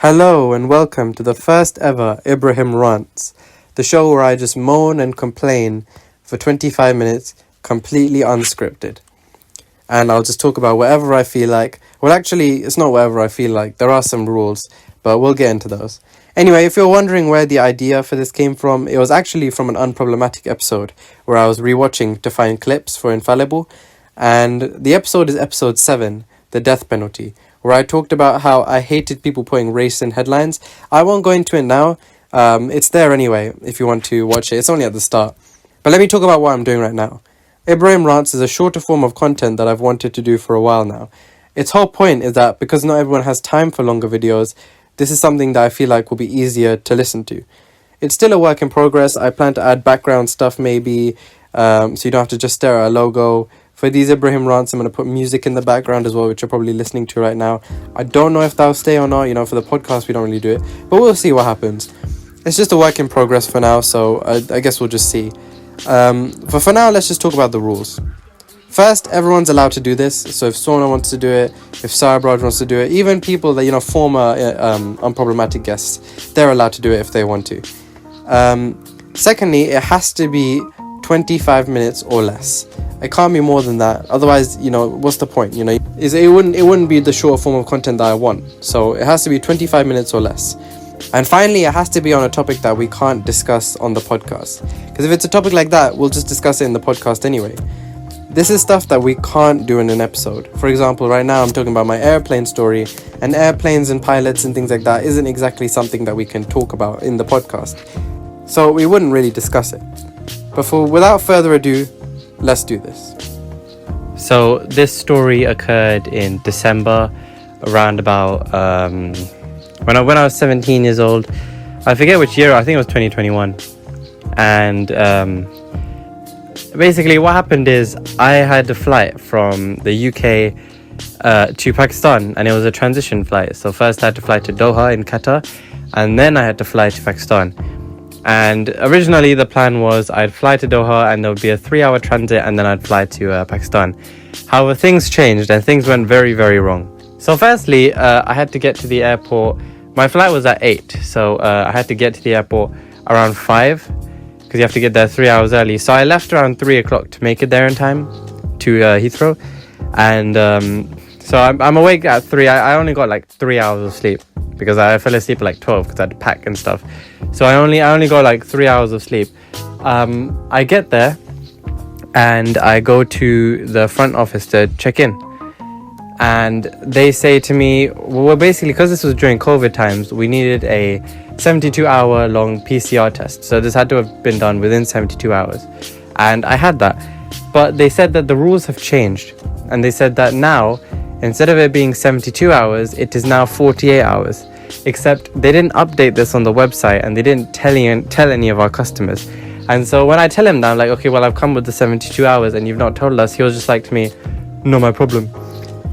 Hello and welcome to the first ever Ibrahim Rants, the show where I just moan and complain for 25 minutes, completely unscripted. And I'll just talk about whatever I feel like. Well, actually, it's not whatever I feel like. There are some rules, but we'll get into those. Anyway, if you're wondering where the idea for this came from, it was actually from an unproblematic episode where I was rewatching to find clips for Infallible. And the episode is episode 7, The Death Penalty, where I talked about how I hated people putting race in headlines. I won't go into it now. It's there anyway if you want to watch it. It's only at the start. But let me talk about what I'm doing right now. Ibrahim Rants is a shorter form of content that I've wanted to do for a while now. Its whole point is that because not everyone has time for longer videos, this is something that I feel like will be easier to listen to. It's still a work in progress. I plan to add background stuff maybe, so you don't have to just stare at a logo. For these Ibrahim Rants, I'm going to put music in the background as well, which you're probably listening to right now. I don't know if that'll stay or not. For the podcast, we don't really do it. But we'll see what happens. It's just a work in progress for now, so I guess we'll just see. For now, let's just talk about the rules. First, everyone's allowed to do this. So if Sona wants to do it, if Sarah Braj wants to do it, even people that, former unproblematic guests, they're allowed to do it if they want to. Secondly, it has to be 25 minutes or less. It can't be more than that. Otherwise, what's the point? It wouldn't be the short form of content that I want. So it has to be 25 minutes or less. And finally, it has to be on a topic that we can't discuss on the podcast. Because if it's a topic like that, we'll just discuss it in the podcast anyway. This is stuff that we can't do in an episode. For example, right now I'm talking about my airplane story, and airplanes and pilots and things like that isn't exactly something that we can talk about in the podcast. So we wouldn't really discuss it. But without further ado, let's do this. So this story occurred in December, around about when I was 17 years old. I forget which year. I think it was 2021. And basically what happened is I had a flight from the UK to Pakistan, and it was a transition flight. So first I had to fly to Doha in Qatar, and then I had to fly to Pakistan. And originally the plan was I'd fly to Doha and there would be a 3-hour transit, and then I'd fly to Pakistan. However, things changed and things went very, very wrong. So firstly, I had to get to the airport. My flight was at 8, so I had to get to the airport around 5 because you have to get there 3 hours early. So I left around 3 o'clock to make it there in time to Heathrow. And so I'm awake at 3. I only got like 3 hours of sleep because I fell asleep at like 12 because I had to pack and stuff. So I only got like 3 hours of sleep. I get there and I go to the front office to check in. And they say to me, well, basically, because this was during COVID times, we needed a 72-hour long PCR test. So this had to have been done within 72 hours. And I had that. But they said that the rules have changed. And they said that now, instead of it being 72 hours, it is now 48 hours. Except they didn't update this on the website, and they didn't tell any of our customers. And so when I tell him that, I'm like, okay, well, I've come with the 72 hours and you've not told us, he was just like to me, not my problem.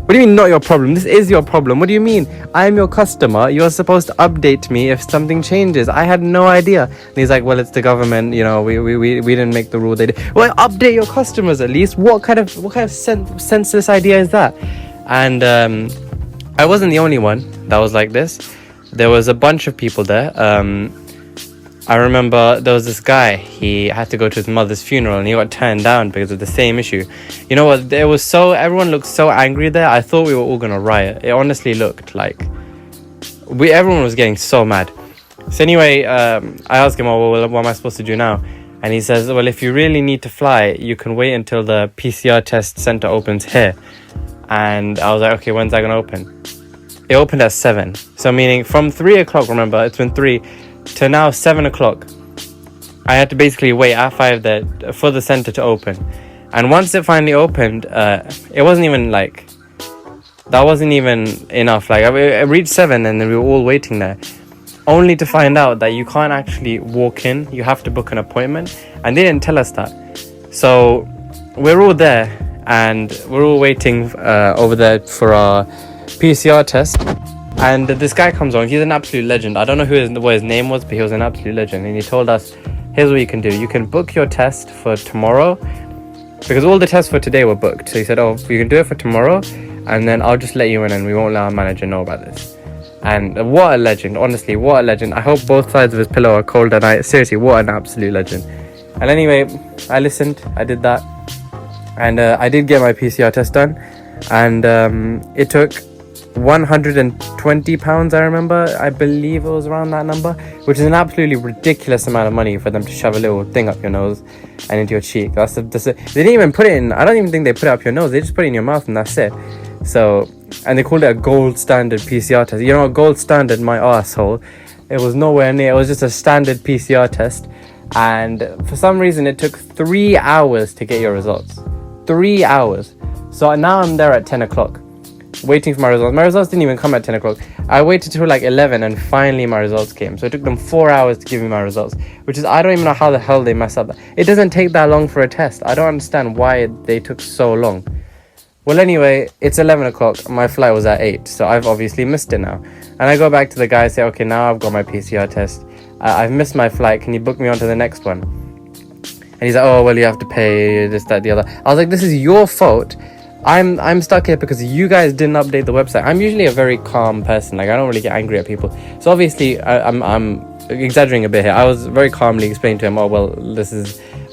What do you mean not your problem? This is your problem. What do you mean? I am your customer. You're supposed to update me if something changes. I had no idea. And he's like, well, it's the government. We didn't make the rule. They did. Well, update your customers at least. What kind of senseless idea is that? And I wasn't the only one that was like this. There was a bunch of people there. I remember there was this guy, he had to go to his mother's funeral and he got turned down because of the same issue. You know what, everyone looked so angry there. I thought we were all gonna riot. It honestly looked like everyone was getting so mad. So anyway, I asked him, oh, well, what am I supposed to do now? And he says, well, if you really need to fly, you can wait until the PCR test center opens here. And I was like, okay, when's that gonna open? It opened at 7. So meaning from 3 o'clock, remember, it's been 3 to now 7 o'clock. I had to basically wait at 5 there for the center to open. And once it finally opened, it wasn't even like, that wasn't even enough. Like I reached 7 and then we were all waiting there, only to find out that you can't actually walk in. You have to book an appointment, and they didn't tell us that. So we're all there and we're all waiting over there for our PCR test. And this guy comes on. He's an absolute legend. I don't know what his name was, but he was an absolute legend. And he told us, here's what you can do. You can book your test for tomorrow, because all the tests for today were booked. So he said, oh, you can do it for tomorrow, and then I'll just let you in and we won't let our manager know about this. And what a legend, honestly, what a legend. I hope both sides of his pillow are cold at night. Seriously, what an absolute legend. And anyway, I listened, I did that, and I did get my PCR test done, and it took £120, I remember. I believe it was around that number, which is an absolutely ridiculous amount of money for them to shove a little thing up your nose and into your cheek. They didn't even put it in, I don't even think they put it up your nose, they just put it in your mouth and that's it. So, and they called it a gold standard PCR test. You know, gold standard, my arsehole. It was nowhere near, it was just a standard PCR test. And for some reason, it took 3 hours to get your results. 3 hours. So now I'm there at 10 o'clock, waiting for my results. My results didn't even come at 10 o'clock. I waited till like 11 and finally my results came. So it took them 4 hours to give me my results, which is, I don't even know how the hell they mess up that. It doesn't take that long for a test. I don't understand why they took so long. Well, anyway, it's 11 o'clock. My flight was at 8, so I've obviously missed it now. And I go back to the guy and say, okay, now I've got my PCR test. I've missed my flight. Can you book me onto the next one? And he's like, oh, well, you have to pay this, that, the other. I was like, this is your fault. I'm stuck here because you guys didn't update the website. I'm usually a very calm person. Like, I don't really get angry at people. So obviously, I'm exaggerating a bit here. I was very calmly explaining to him, oh, well,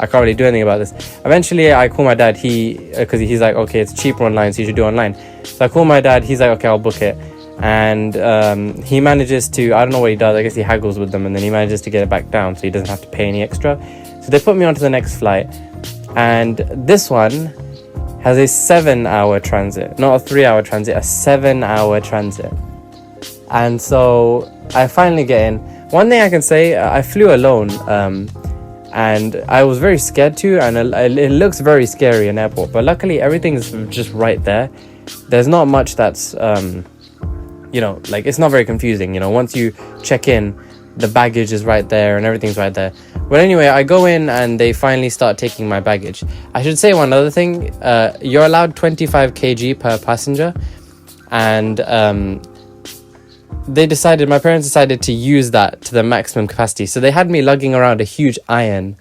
I can't really do anything about this. Eventually, I call my dad, because he's like, okay, it's cheaper online, so you should do online. So I call my dad, he's like, okay, I'll book it. And he manages to, I don't know what he does, I guess he haggles with them, and then he manages to get it back down so he doesn't have to pay any extra. So they put me onto the next flight, and this one has a 7-hour transit, not a 3-hour transit, a 7-hour transit. And so I finally get in. One thing I can say, I flew alone, and I was very scared too, and it looks very scary in airport, but luckily everything's just right there. There's not much that's like, it's not very confusing. Once you check in, the baggage is right there and everything's right there. But anyway, I go in and they finally start taking my baggage. I should say one other thing. You're allowed 25 kg per passenger, and my parents decided to use that to the maximum capacity. So they had me lugging around a huge iron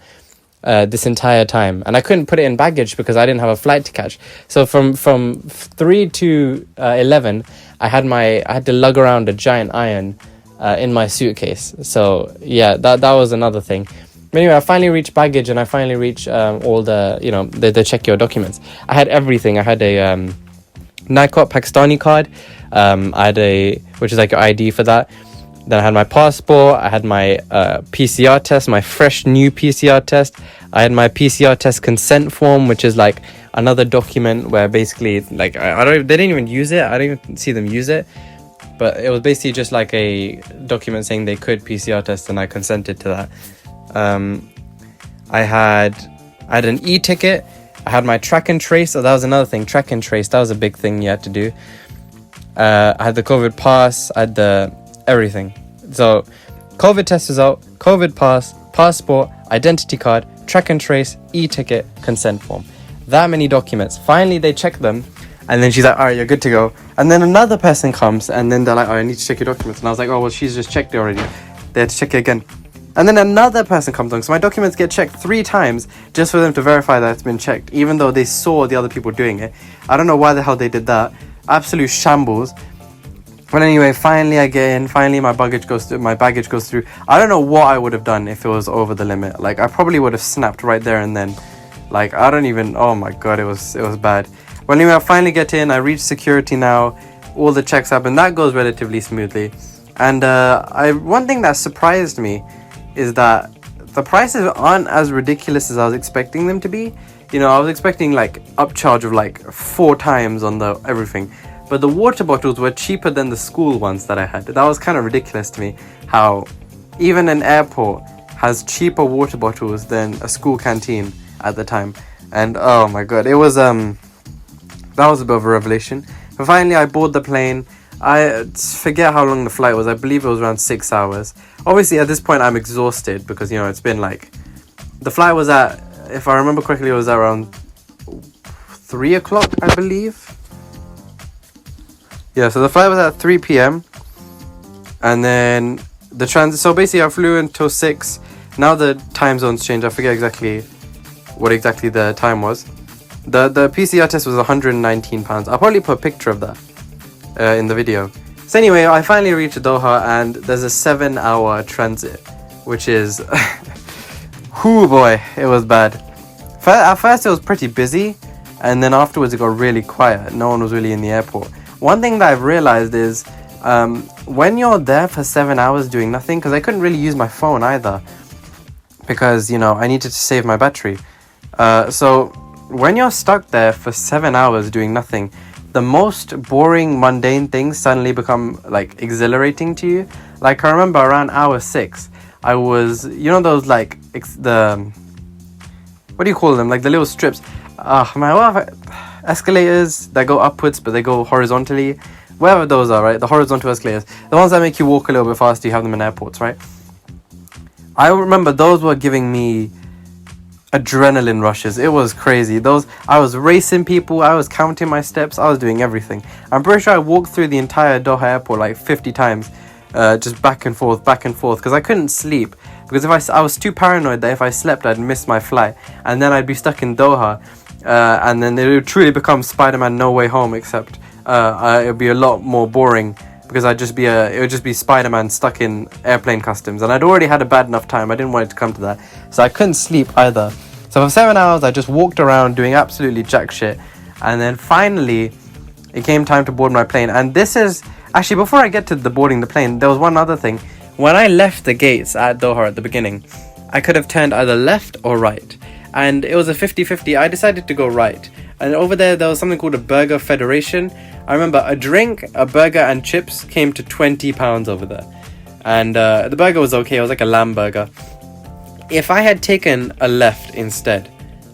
this entire time, and I couldn't put it in baggage because I didn't have a flight to catch. So from 3 to 11, I had to lug around a giant iron in my suitcase. So yeah, that was another thing. But anyway, I finally reached baggage, and I finally reached all the, they check your documents. I had everything. I had a NICOT Pakistani card. I had which is like your ID for that. Then I had my passport. I had my PCR test, my fresh new PCR test. I had my PCR test consent form, which is like another document where basically, like, they didn't even use it. I didn't even see them use it. But it was basically just like a document saying they could PCR test, and I consented to that. I had an e-ticket. I had my track and trace. So that was another thing. Track and trace. That was a big thing you had to do. I had the COVID pass. I had everything. So COVID test result, COVID pass, passport, identity card, track and trace, e-ticket, consent form. That many documents. Finally, they check them. And then she's like, all right, you're good to go. And then another person comes, and then they're like, oh, I need to check your documents. And I was like, oh, well, she's just checked it already. They had to check it again. And then another person comes along. So my documents get checked 3 times just for them to verify that it's been checked, even though they saw the other people doing it. I don't know why the hell they did that. Absolute shambles. But anyway, finally I get in. Finally my baggage goes through. I don't know what I would have done if it was over the limit. Like, I probably would have snapped right there and then. Like, I don't even, oh my god, it was bad. Well, anyway, I finally get in. I reach security now. All the checks happen. That goes relatively smoothly. And one thing that surprised me is that the prices aren't as ridiculous as I was expecting them to be. I was expecting like upcharge of like 4 times on the everything. But the water bottles were cheaper than the school ones that I had. That was kind of ridiculous to me, how even an airport has cheaper water bottles than a school canteen at the time. And oh my god, it was that was a bit of a revelation. But finally I board the plane. I forget how long the flight was. I believe it was around 6 hours. Obviously at this point I'm exhausted because it's been like, the flight was at, if I remember correctly, it was around 3 o'clock, I believe. Yeah, so the flight was at 3 p.m. And then the transit, so basically I flew until 6. Now the time zones changed. I forget what exactly the time was. The PCR test was £119. I'll probably put a picture of that in the video. So anyway, I finally reached Doha, and there's a 7-hour transit, which is, whoo boy, it was bad. At first it was pretty busy, and then afterwards it got really quiet. No one was really in the airport. One thing that I've realized is, when you're there for 7 hours doing nothing, because I couldn't really use my phone either, because, you know, I needed to save my battery. So when you're stuck there for 7 hours doing nothing, the most boring, mundane things suddenly become, like, exhilarating to you. Like, I remember around hour 6, I was, you know those, like, what do you call them? Like, the little strips. Escalators that go upwards, but they go horizontally. Whatever those are, right? The horizontal escalators. The ones that make you walk a little bit faster, you have them in airports, right? I remember those were giving me adrenaline rushes. It was crazy. I was racing people, I was counting my steps, I was doing everything. I'm pretty sure I walked through the entire Doha airport like 50 times, just back and forth, because I couldn't sleep, because if I was too paranoid that if I slept I'd miss my flight, and then I'd be stuck in Doha, and then it would truly become Spider-Man No Way Home, except it would be a lot more boring, because it would just be Spider-Man stuck in airplane customs, and I'd already had a bad enough time. I didn't want it to come to that, so I couldn't sleep either. So for 7 hours I just walked around doing absolutely jack shit, and then finally it came time to board my plane. And this is actually, before I get to the boarding the plane, there was one other thing. When I left the gates at Doha at the beginning, I could have turned either left or right, and it was a 50-50. I decided to go right, and over there was something called a Burger Federation. I remember a drink, a burger and chips came to £20 over there, and the burger was okay. It was like a lamb burger. If I had taken a left instead,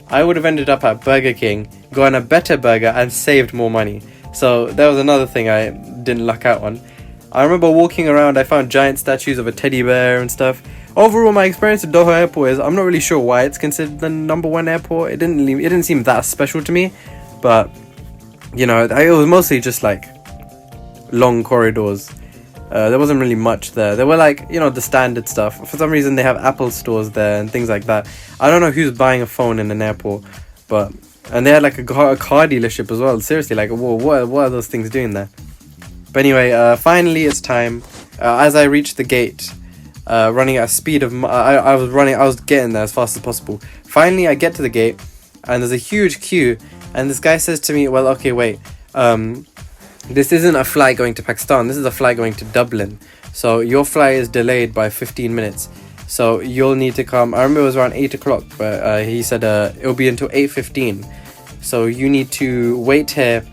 I would have ended up at Burger King, gotten a better burger and saved more money. So that was another thing I didn't luck out on. I remember walking around, I found giant statues of a teddy bear and stuff. Overall, my experience at Doha Airport is, I'm not really sure why it's considered the #1 airport. It didn't seem that special to me, but you know, it was mostly just like long corridors. There wasn't really much there. There were, like, you know, the standard stuff. For some reason they have Apple stores there and things like that. I don't know who's buying a phone in an airport, and they had like a car dealership as well. Seriously, like, whoa, what are those things doing there? But anyway, finally it's time. As I reached the gate, running at a speed of I was getting there as fast as possible. Finally I get to the gate, and there's a huge queue, and this guy says to me, well, okay, wait, this isn't a flight going to Pakistan, this is a flight going to Dublin, so your flight is delayed by 15 minutes, so you'll need to come. I remember it was around 8 o'clock, but he said it'll be until 8:15, so you need to wait here,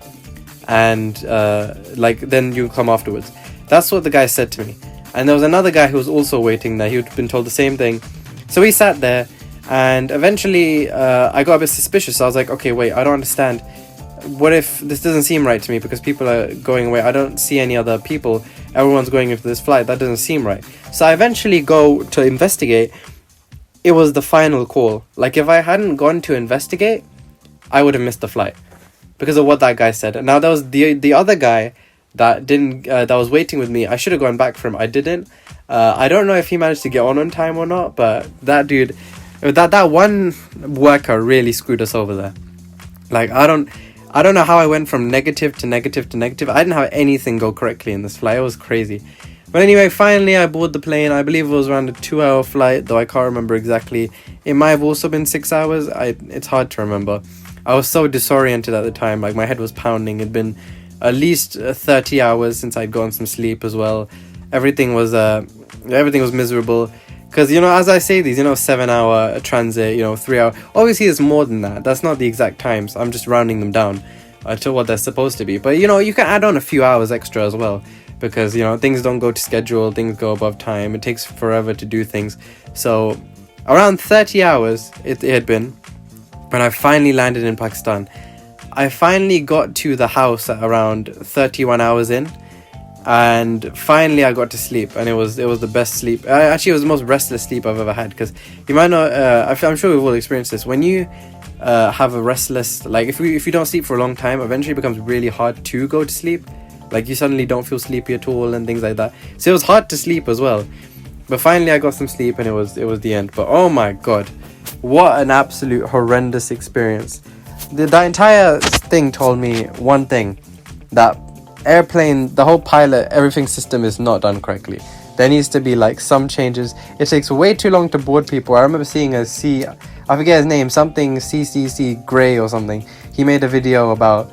and then you come afterwards. That's what the guy said to me. And there was another guy who was also waiting there. He had been told the same thing, so we sat there, and eventually I got a bit suspicious. I was like, okay, wait, I don't understand. What if this doesn't seem right to me, because people are going away, I don't see any other people, everyone's going into this flight, that doesn't seem right. So I eventually go to investigate. It was the final call. Like, if I hadn't gone to investigate, I would have missed the flight because of what that guy said. Now there was the other guy that didn't that was waiting with me. I should have gone back for him. I didn't. I don't know if he managed to get on time or not, but that dude, that one worker really screwed us over there. Like, I don't know how I went from negative to negative to negative. I didn't have anything go correctly in this flight. It was crazy. But anyway, finally I boarded the plane. I believe it was around a 2-hour flight, though I can't remember exactly. It might have also been 6 hours. It's hard to remember. I was so disoriented at the time. Like, my head was pounding. It'd been at least 30 hours since I'd gotten some sleep as well. Everything was miserable. Because, you know, as I say these, 7-hour transit, 3-hour. Obviously, it's more than that. That's not the exact times. I'm just rounding them down to what they're supposed to be. But, you can add on a few hours extra as well. Because, things don't go to schedule. Things go above time. It takes forever to do things. So, around 30 hours it had been when I finally landed in Pakistan. I finally got to the house at around 31 hours in. And finally I got to sleep, and it was the best sleep. Actually, it was the most restless sleep I've ever had, because you might not I'm sure we've all experienced this. When you have a restless, like, if you don't sleep for a long time, eventually it becomes really hard to go to sleep. Like, you suddenly don't feel sleepy at all and things like that. So it was hard to sleep as well. But finally I got some sleep, and it was the end. But oh my god, what an absolute horrendous experience. The entire thing told me one thing, that airplane, the whole pilot, everything system is not done correctly. There needs to be like some changes. It takes way too long to board people. I remember seeing I forget his name, something CCC Gray or something. He made a video about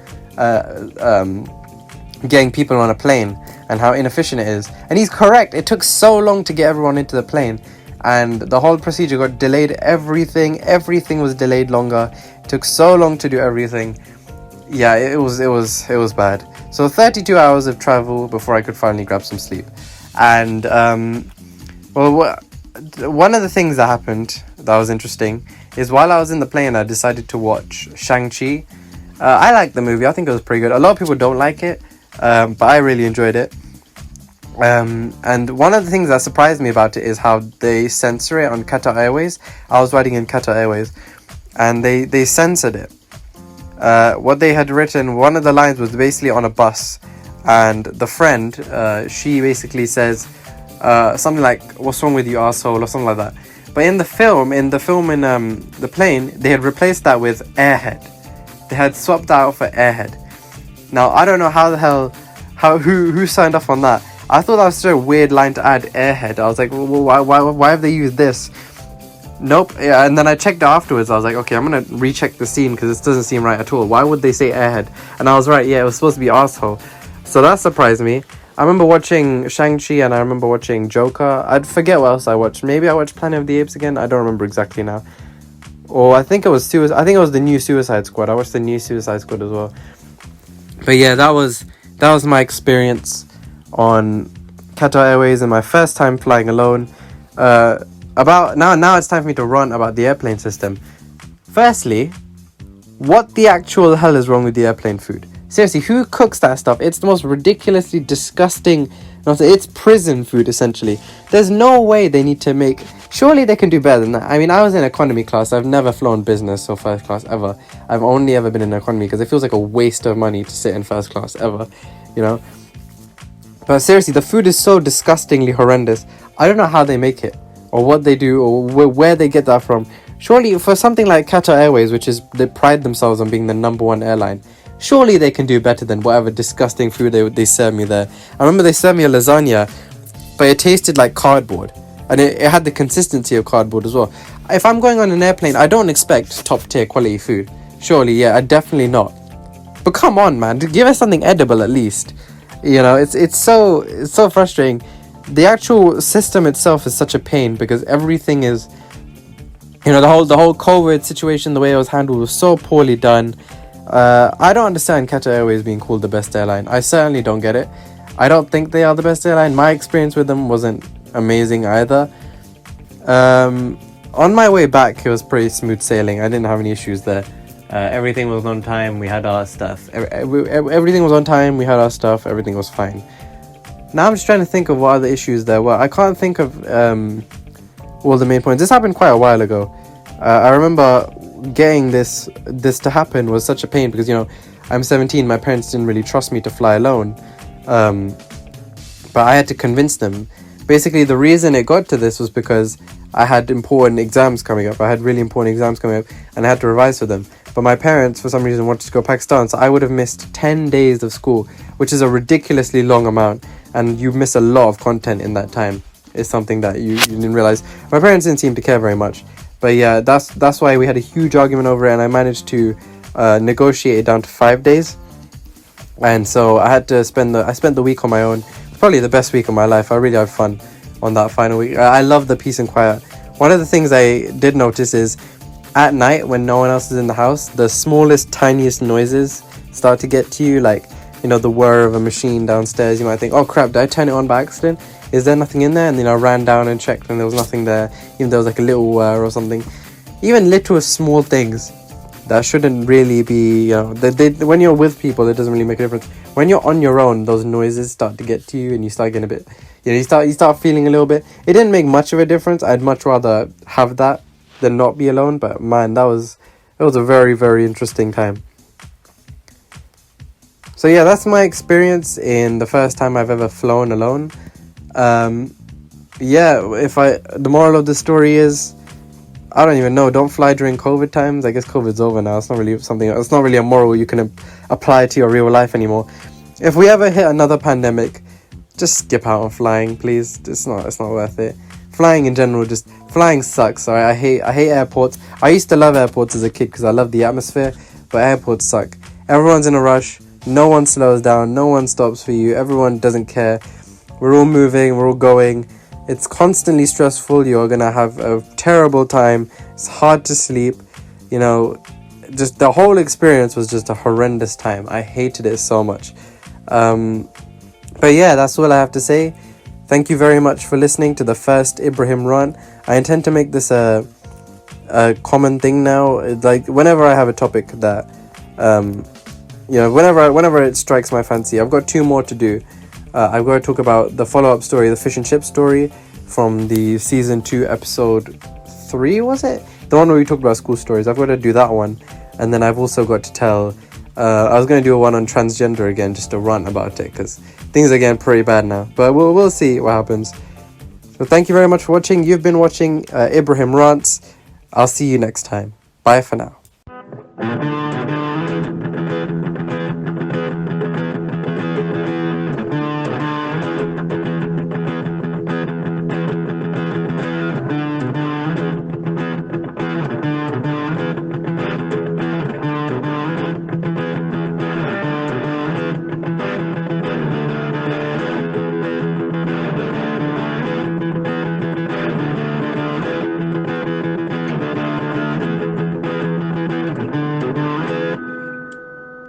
getting people on a plane and how inefficient it is. And he's correct. It took so long to get everyone into the plane, and the whole procedure got delayed. Everything was delayed longer. It took so long to do everything. Yeah, it was bad. So 32 hours of travel before I could finally grab some sleep. And one of the things that happened that was interesting is while I was in the plane, I decided to watch Shang-Chi. I liked the movie. I think it was pretty good. A lot of people don't like it, but I really enjoyed it. And one of the things that surprised me about it is how they censor it on Qatar Airways. I was riding in Qatar Airways, and they censored it. What they had written, one of the lines was basically on a bus, and the friend, she basically says something like, "What's wrong with you, arsehole?" or something like that. But in the film in the plane, they had replaced that with airhead. They had swapped that out for airhead. Now I don't know who signed off on that. I thought that was such a weird line to add, airhead. I was like, well, why have they used this? Nope. Yeah, and then I checked it afterwards. I was like, okay, I'm gonna recheck the scene because this doesn't seem right at all. Why would they say airhead? And I was right. Yeah, it was supposed to be arsehole. So that surprised me. I remember watching Shang-Chi and I remember watching Joker. I'd forget what else I watched. Maybe I watched Planet of the Apes again. I don't remember exactly now. Or I think it was the new Suicide Squad. I watched the new Suicide Squad as well. But yeah, that was my experience on Qatar Airways and my first time flying alone. Now it's time for me to rant about the airplane system. Firstly, what the actual hell is wrong with the airplane food? Seriously, who cooks that stuff? It's the most ridiculously disgusting. It's prison food, essentially. There's no way they need to make... Surely they can do better than that. I mean, I was in economy class. I've never flown business or first class ever. I've only ever been in economy because it feels like a waste of money to sit in first class ever, you know? But seriously, the food is so disgustingly horrendous. I don't know how they make it, or what they do, or where they get that from. Surely, for something like Qatar Airways, they pride themselves on being the #1 airline, surely they can do better than whatever disgusting food they serve me there. I remember they served me a lasagna, but it tasted like cardboard. And it had the consistency of cardboard as well. If I'm going on an airplane, I don't expect top tier quality food. Surely, yeah, I definitely not. But come on, man, give us something edible at least. You know, it's so frustrating. The actual system itself is such a pain because everything is, you know, the whole COVID situation, the way it was handled was so poorly done. I don't understand Qatar Airways being called the best airline. I certainly don't get it. I don't think they are the best airline. My experience with them wasn't amazing either. On my way back, it was pretty smooth sailing. I didn't have any issues there. Everything was on time. We had our stuff. Everything was on time. We had our stuff. Everything was fine. Now I'm just trying to think of what other issues there were. I can't think of all the main points. This happened quite a while ago. I remember getting this to happen was such a pain because, you know, I'm 17. My parents didn't really trust me to fly alone. But I had to convince them. Basically, the reason it got to this was because I had important exams coming up. I had really important exams coming up and I had to revise for them. But my parents, for some reason, wanted to go to Pakistan, so I would have missed 10 days of school, which is a ridiculously long amount, and you miss a lot of content in that time. It's something that you didn't realize. My parents didn't seem to care very much. But yeah, that's why we had a huge argument over it, and I managed to negotiate it down to 5 days. And so I had to spend the week on my own. Probably the best week of my life. I really had fun on that final week. I love the peace and quiet. One of the things I did notice is at night when no one else is in the house, the smallest, tiniest noises start to get to you, like, you know, the whir of a machine downstairs. You might think, oh crap, did I turn it on by accident? Is there nothing in there? And then I ran down and checked and there was nothing there. Even there was like a little whir or something. Even little small things that shouldn't really be, you know, when you're with people, it doesn't really make a difference. When you're on your own, those noises start to get to you and you start getting a bit, you know, you start feeling a little bit. It didn't make much of a difference. I'd much rather have that than not be alone. But man, it was a very, very interesting time. So yeah, that's my experience in the first time I've ever flown alone. Yeah, the moral of the story is, I don't even know. Don't fly during COVID times. I guess COVID's over now. It's not really a moral you can apply to your real life anymore. if we ever hit another pandemic, just skip out on flying, please. It's not worth it. Flying in general, just flying sucks. Alright, I hate airports. I used to love airports as a kid because I love the atmosphere, but airports suck. Everyone's in a rush. No one slows down. No one stops for you. Everyone doesn't care. We're all moving. We're all going. It's constantly stressful. You're gonna have a terrible time. It's hard to sleep. You know, just the whole experience was just a horrendous time. I hated it so much. But yeah, that's all I have to say. Thank you very much for listening to the first Ibrahim rant. I intend to make this a common thing now. Like whenever I have a topic that, whenever it strikes my fancy. I've got 2 more to do. I've got to talk about the follow-up story, the fish and chip story from the season 2 episode 3, was it? The one where we talked about school stories. I've got to do that one. And then I've also got to tell, I was going to do a one on transgender again, just a rant about it, because things are getting pretty bad now. But we'll see what happens. So thank you very much for watching. You've been watching Ibrahim Rants. I'll see you next time. Bye for now.